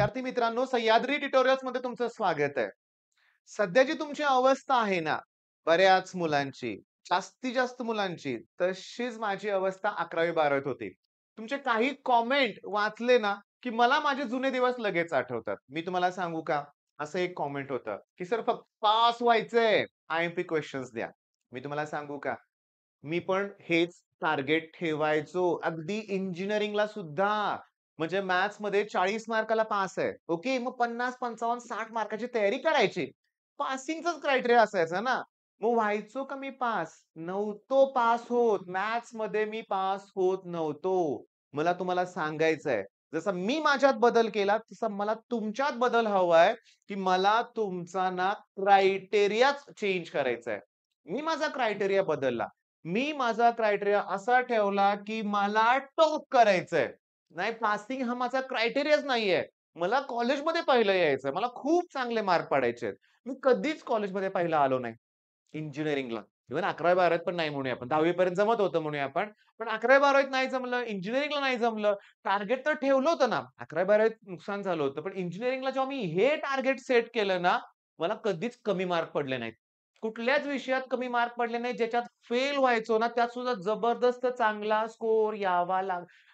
विद्यार्थी मित्रांनो, सह्याद्री ट्युटोरियल्स मध्ये तुमचं स्वागत आहे. सध्याची तुमची अवस्था आहे ना, बऱ्याच मुलांची, जास्तीत जास्त मुलांची, तशीच माझी अवस्था 11वी-12वीत होती. तुमचे काही कॉमेंट वाचले ना, की मला माझे जुने दिवस लगेच आठवतात. मी तुम्हाला सांगू का? असं एक कॉमेंट होतं, की "सर फक्त पास व्हायचंय, आय-एम-पी क्वेशन्स द्या." मी तुम्हाला सांगू का? मी पण हेच टार्गेट ठेवायचो. अगदी इंजिनिअरिंगला सुद्धा. म्हणजे मॅथ्समध्ये 40 मार्काला पास आहे. ओके. मग 50, 55, 60 मार्काची तयारी करायची. पासिंगचाच क्रायटेरिया असायचा ना. मग व्हायचो का मी पास? नव्हतो पास होत. मॅथ्समध्ये मी पास होत नव्हतो. मला तुम्हाला सांगायचंय, जसा मी माझ्यात बदल केला, तसा मला तुमच्यात बदल हवाय, की मला तुमचा ना क्रायटेरियाच चेंज करायचा आहे. मी माझा क्रायटेरिया बदलला. मी माझा क्रायटेरिया असा ठेवला, की मला टॉप करायचंय. नाही पासिंग हा माझा क्रायटेरियाच नाहीये. मला कॉलेजमध्ये पहिलं यायचंय. मला खूप चांगले मार्क पाडायचेत. मी कधीच कॉलेजमध्ये पहिला आलो नाही. इंजिनिअरिंगला. इव्हन 11वी-12वीत पण नाही म्हणूया आपण. 10वी पर्यंत जमत होतं म्हणूया आपण. पण 11वी-12वीत नाही जमलं, इंजिनिअरिंगला नाही जमलं. टार्गेट तर ठेवलं होतं ना. 11वी-12वीत नुकसान झालं होतं. पण इंजिनिअरिंगला जेव्हा मी हे टार्गेट सेट केलं ना, मला कधीच कमी मार्क पडले नाहीत. कुठल्याच विषयात कमी मार्क पडले नाहीत. ज्याच्यात फेल व्हायचो ना, त्यात सुद्धा जबरदस्त चांगला स्कोर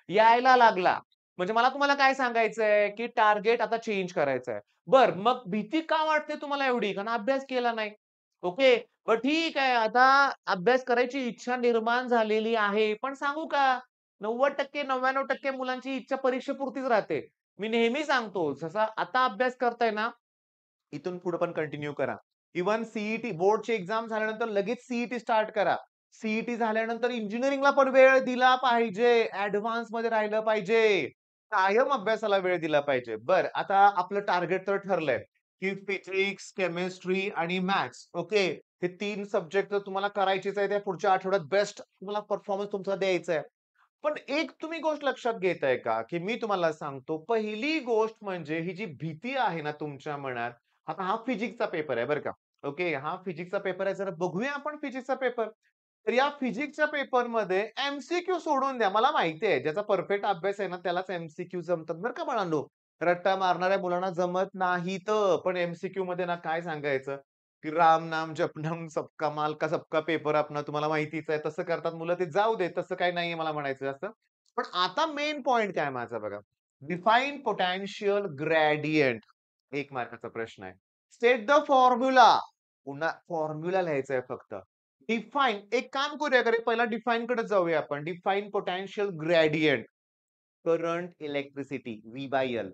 यायला लागला. म्हणजे मला तुम्हाला काय सांगायचंय, की टार्गेट आता चेंज करायचंय. बरं, मग भीती का वाटते तुम्हाला एवढी? कारण अभ्यास केला नाही. ओके. बरं ठीक आहे. आता अभ्यास करायची इच्छा निर्माण झालेली आहे. पण सांगू का 90% 99% मुलांची इच्छा परीक्षेपुरतीच राहते. मी नेहमी सांगतो, जसा आता अभ्यास करताय ना, इथून पुढे पण कंटिन्यू करा. इव्हन सी बोर्डची एक्झाम झाल्यानंतर लगेच सी स्टार्ट करा. सी झाल्यानंतर इंजिनिअरिंगला पण वेळ दिला पाहिजे. ॲडव्हान्समध्ये राहिलं पाहिजे. कायम अभ्यासाला वेळ दिला पाहिजे. बरं, आता आपलं टार्गेट तर ठरलंय, की फिजिक्स, केमिस्ट्री आणि मॅथ्स ओके. हे 3 सब्जेक्ट तर तुम्हाला करायचेच आहे. त्या पुढच्या आठवड्यात बेस्ट तुम्हाला परफॉर्मन्स तुमचा द्यायचा आहे. पण एक तुम्ही गोष्ट लक्षात घेताय का, की मी तुम्हाला सांगतो, पहिली गोष्ट म्हणजे ही जी भीती आहे ना तुमच्या मनात, आता हा फिजिक्सचा पेपर आहे बरं का. ओके, हा फिजिक्सचा पेपर आहे. जरा बघूया आपण फिजिक्सचा पेपर. तर या फिजिक्सच्या पेपरमध्ये एम-सी-क्यू सोडून द्या. मला माहिती आहे, ज्याचा परफेक्ट अभ्यास आहे ना, त्यालाच एम-सी-क्यू जमतात बरं का बाळांनो. रट्टा मारणाऱ्या मुलांना जमत नाहीत. पण एम-सी-क्यूमध्ये ना काय सांगायचं, की राम नाम जपणं सबका माल का सबका पेपर अपना तुम्हाला माहितीच आहे. तसं करतात मुलं ते जाऊ दे. तसं काही नाहीये मला म्हणायचं जास्त. पण आता मेन पॉइंट काय माझा बघा. डिफाइन पोटेन्शियल ग्रेडियंट 1 मार्काचा प्रश्न आहे. State the formula. पुन्हा फॉर्म्युला लिहायचा आहे फक्त. डिफाइन एक काम करूया का रे, पहिला डिफाइनकडे जाऊया आपण. Define potential gradient. Current electricity V/L.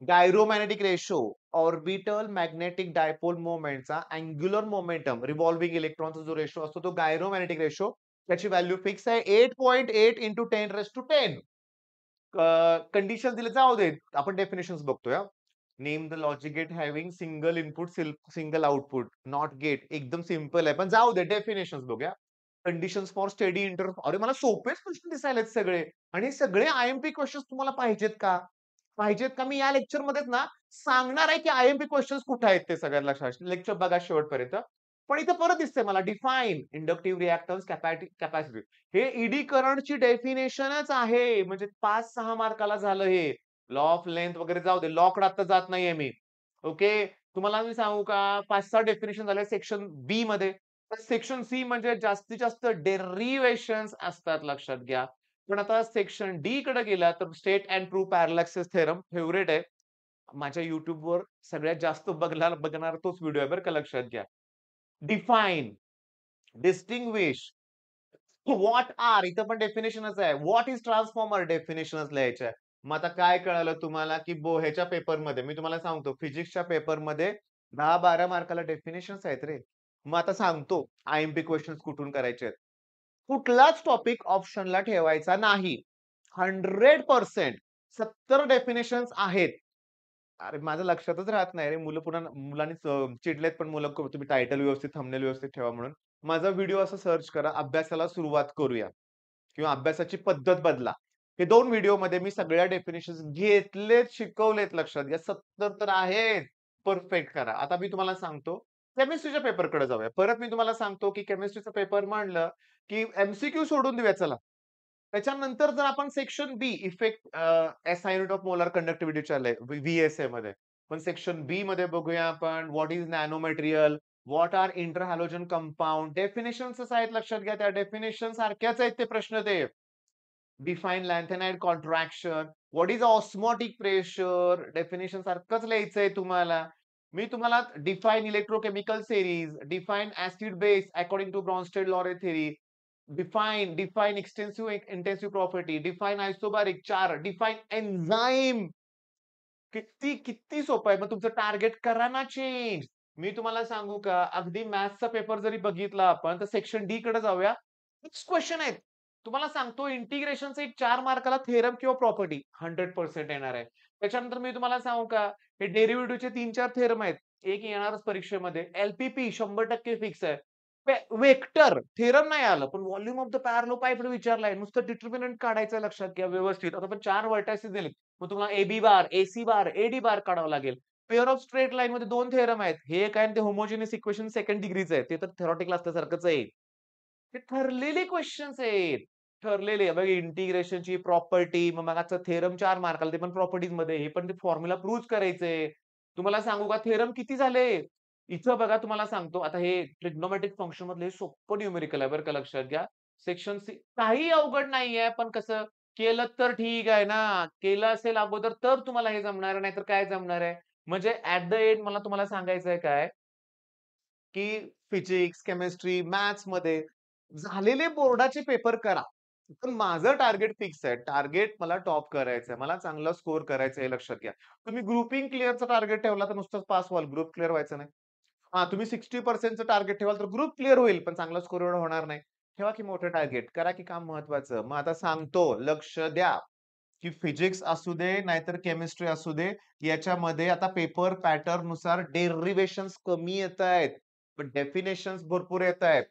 Gyromagnetic ratio, orbital magnetic dipole मोमेंटचा अँग्युलर मोमेंटम, रिव्हॉल्विंग इलेक्ट्रॉनचा जो रेशो असतो तो गायरोमॅग्नेटिक रेशो, त्याची व्हॅल्यू फिक्स आहे 8.8 इंटू 10 कंडिशन दिले जाऊ दे. आपण डेफिनेशन्स बघतोय. Name the logic gate having single input, single output, not gate. एकदम सिंपल आहे. पण जाऊ दे डेफिनेशन्स बघूया. कंडिशन्स फॉर स्टेडी अरे मला सोपेच प्रश्न दिसायलेत सगळे. आणि हे सगळे आय-एम-पी क्वेशन्स तुम्हाला पाहिजेत का? पाहिजेत का? मी या लेक्चरमध्येच ना सांगणार आहे, की आय-एम-पी क्वेशन्स कुठे आहेत ते सगळ्यात लक्षात. लेक्चर बघा शेवटपर्यंत. पण इथं परत दिसतंय मला डिफाइन इंडक्टिव्ह रिएक्टन्स कॅपॅसिटी. हे ईडी करंटची डेफिनेशनच आहे. म्हणजे 5-6 मार्काला झालं हे. लॉ ऑफ लेंग्थ वगैरे जाऊ दे. लॉकडे आता जात नाहीये मी. ओके. तुम्हाला मी सांगू का 5-6 डेफिनेशन झाले सेक्शन बी मध्ये. तर सेक्शन सी म्हणजे जास्तीत जास्त डेरिव्हेशन्स असतात लक्षात घ्या. पण आता सेक्शन डी कडे गेला तर state and prove parallel access theorem favourite आहे. माझ्या YouTubeवर सगळ्यात जास्त बघणारा तोच व्हिडिओ आहे बरं का लक्षात घ्या. डिफाइन, डिस्टिंग्विश, व्हॉट आर इथं पण डेफिनेशनच आहे. व्हॉट इस ट्रान्सफॉर्मर डेफिनेशनच लिहायचे आहे. मग आता काय कळालं तुम्हाला, की ह्याच्या पेपरमध्ये मी तुम्हाला सांगतो फिजिक्सच्या पेपरमध्ये 10-12 मार्काला डेफिनेशन्स आहेत रे. मग आता सांगतो आय-एम-पी क्वेशन्स कुठून करायचे आहेत. कुठलाच टॉपिक ऑप्शनला ठेवायचा नाही. 100% 70 डेफिनेशन्स आहेत. अरे, माझं लक्षातच राहत नाही रे. मुलं पुन्हा मुलांनी चिडलेत पण मुलं तुम्ही टायटल व्यवस्थित, थंबनेल व्यवस्थित ठेवा म्हणून. माझा व्हिडिओ असा सर्च करा, अभ्यासाला सुरुवात करूया किंवा अभ्यासाची पद्धत बदला. हे 2 व्हिडिओमध्ये मी सगळ्या डेफिनिशन्स घेतलेत, शिकवलेत लक्षात घ्या. 70 तर आहेत. परफेक्ट करा. आता मी तुम्हाला सांगतो, केमिस्ट्रीच्या पेपरकडे जाऊया. परत मी तुम्हाला सांगतो, की केमिस्ट्रीचा पेपर म्हणलं, की एम सोडून देऊया चला. त्याच्यानंतर जर आपण section B effect SI unit of molar conductivity आलंय व्हीएसए मध्ये. पण सेक्शन बी मध्ये बघूया आपण what is nano material, what are interhalogen compound, definitions आहेत लक्षात घ्या. त्या डेफिनेशन सारख्याच आहेत ते प्रश्न ते. Define lanthanide contraction, what is osmotic pressure, definition सारखंच लिहायचंय तुम्हाला. मी तुम्हाला define electrochemical series, define acid base according to Bronsted Lowry theory, define extensive intensive property, define isobaric 4, define enzyme. किती किती सोपं आहे. मग तुमचं टार्गेट करा ना चेंज. मी तुम्हाला सांगू का, अगदी मॅथ्सचा पेपर जरी बघितला आपण, तर सेक्शन डी कडे जाऊया. फिक्स क्वेश्चन आहेत. तुम्हाला सांगतो इंटिग्रेशनचे 4 मार्काला थेरम किंवा प्रॉपर्टी 100% येणार आहे. त्याच्यानंतर मी तुम्हाला सांगू का, हे डेरिव्हेटिव्हचे 3-4 थेरम आहेत. एक येणारच परीक्षेमध्ये. एलपीपी 100% फिक्स आहे. वेक्टर थेरम नाही आलं, पण व्हॉल्यूम ऑफ द पॅरालो पाईप विचारलाय. नुसतं डिटर्मिनंट काढायचं लक्षात घ्या व्यवस्थित. आता आपण 4 व्हर्टायसेस दिलेत. मग तुम्हाला एबी बार, एसी बार, एडी बार काढावं लागेल. पेअर ऑफ स्ट्रेट लाईन मध्ये 2 थेरम आहेत. हे काय आणि ते होमोजिनियस इक्वेशन सेकंड डिग्रीचं आहे. ते तर थेरॉटिकल असल्यासारखंच आहे. ते ठरलेले क्वेश्चन्स आहेत. ठरलेले. बघा इंटिग्रेशनची प्रॉपर्टी, मग मगाचं थेरम 4 मार्काला ते पण प्रॉपर्टीज मध्ये. हे पण ते फॉर्म्युला प्रूव्ह करायचंय. तुम्हाला सांगू का थेरम किती झाले? इथं बघा तुम्हाला सांगतो. आता हे ट्रिग्नोमेट्रिक फंक्शन मधलं हे सोप्पं न्यूमेरिकल आहे बरं का लक्षात घ्या. सेक्शन सी काही अवघड नाहीये. पण कसं केलं तर ठीक आहे ना. केलं असेल अगोदर तर तुम्हाला हे जमणार आहे, नाहीतर काय जमणार आहे? म्हणजे ॲट द एंड मला तुम्हाला सांगायचंय काय, की फिजिक्स, केमिस्ट्री, मॅथ्समध्ये झालेले बोर्डाचे पेपर करा. पण माझं टार्गेट फिक्स आहे. टार्गेट मला टॉप करायचंय. मला चांगला स्कोर करायचा हे लक्षात घ्या. तुम्ही ग्रुपिंग क्लिअरचा टार्गेट ठेवला तर नुसतंच पास व्हाल. ग्रुप क्लिअर व्हायचं नाही. हां, तुम्ही 60% चं टार्गेट ठेवाल तर ग्रुप क्लिअर होईल, पण चांगला स्कोर एवढा होणार नाही. ठेवा की मोठं टार्गेट. करा की काम महत्वाचं. मग आता सांगतो, लक्ष द्या. की फिजिक्स असू दे, नाहीतर केमिस्ट्री असू दे, याच्यामध्ये आता पेपर पॅटर्न नुसार डेरिव्हेशन्स कमी येतायत, पण डेफिनेशन्स भरपूर येतायत.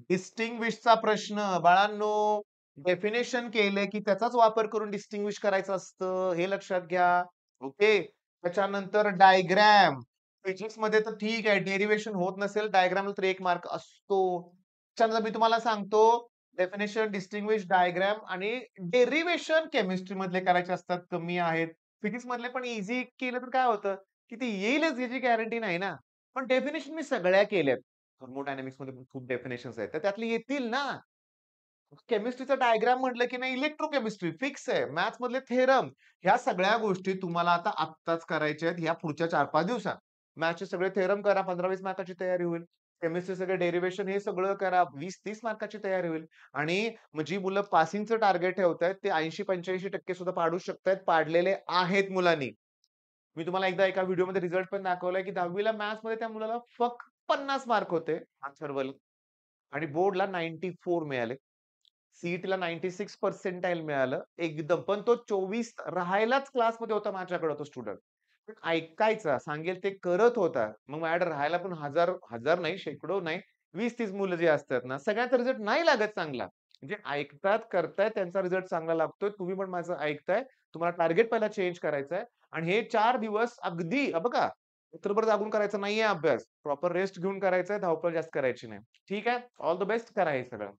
डिस्टिंग्विशचा प्रश्न बाळांनो, डेफिनेशन केले की त्याचाच वापर करून डिस्टिंग्विश करायचं असतं, हे लक्षात घ्या. ओके. त्याच्यानंतर डायग्राम. फिजिक्समध्ये तर ठीक आहे, डेरिव्हेशन होत नसेल डायग्रामला तर 1 मार्क असतो. त्याच्यानंतर मी तुम्हाला सांगतो डेफिनेशन, डिस्टिंग्विश, डायग्राम आणि डेरिव्हेशन केमिस्ट्री मधले करायचे असतात, कमी आहेत. फिजिक्स मधले पण ईझी केलं तर काय होतं, की ते येईलच याची गॅरंटी नाही ना. पण डेफिनेशन मी सगळ्या केल्यात. थर्मोडायनामिक्स मध्ये पण खूप डेफिनेशन्स आहेत. तर त्यातले येतील ना. केमिस्ट्रीचा डायग्राम म्हटलं की नाही इलेक्ट्रोकेमिस्ट्री फिक्स आहे. मॅथ्स मधले थेरम. ह्या सगळ्या गोष्टी तुम्हाला आता आत्ताच करायच्या आहेत, ह्या पुढच्या 4-5 दिवसात. मॅथ्सचे सगळे थेरम करा, 15-20 मार्काची तयारी होईल. केमिस्ट्री सगळे डेरिव्हेशन हे सगळं करा, 20-30 मार्काची तयारी होईल. आणि मग जी मुलं पासिंगचं टार्गेट ठेवतायत, ते 80-85% सुद्धा पाडू शकतायत. पाडलेले आहेत मुलांनी. मी तुम्हाला एकदा एका व्हिडिओमध्ये रिझल्ट पण दाखवलाय, की 10वी ला मॅथ्समध्ये त्या मुलाला फक्त 50 मार्क होते. अथर्वला. आणि बोर्डला 94 मिळाले. सीईटीला 96 पर्सेंटाइल मिळालं एकदम. पण तो 24 राहायलाच क्लासमध्ये होता माझ्याकडे तो स्टुडंट. पण ऐकायचा, सांगेल ते करत होता. मग माझ्याकडे राहायला पण हजार हजार नाही, शेकडो नाही, 20-30 मुलं जी असतात ना, सगळ्यांचा रिझल्ट नाही लागत चांगला. म्हणजे ऐकतात, करतायत, त्यांचा रिझल्ट चांगला लागतोय. तुम्ही पण माझं ऐकताय. तुम्हाला टार्गेट पहिला चेंज करायचंय आणि हे 4 दिवस अगदी बघा, रात्रभर जागून करायचा नाहीये अभ्यास. प्रॉपर रेस्ट घेऊन करायचंय, धावपळ जास्त करायची नाही. ठीक आहे? All the best. करा हे सगळं.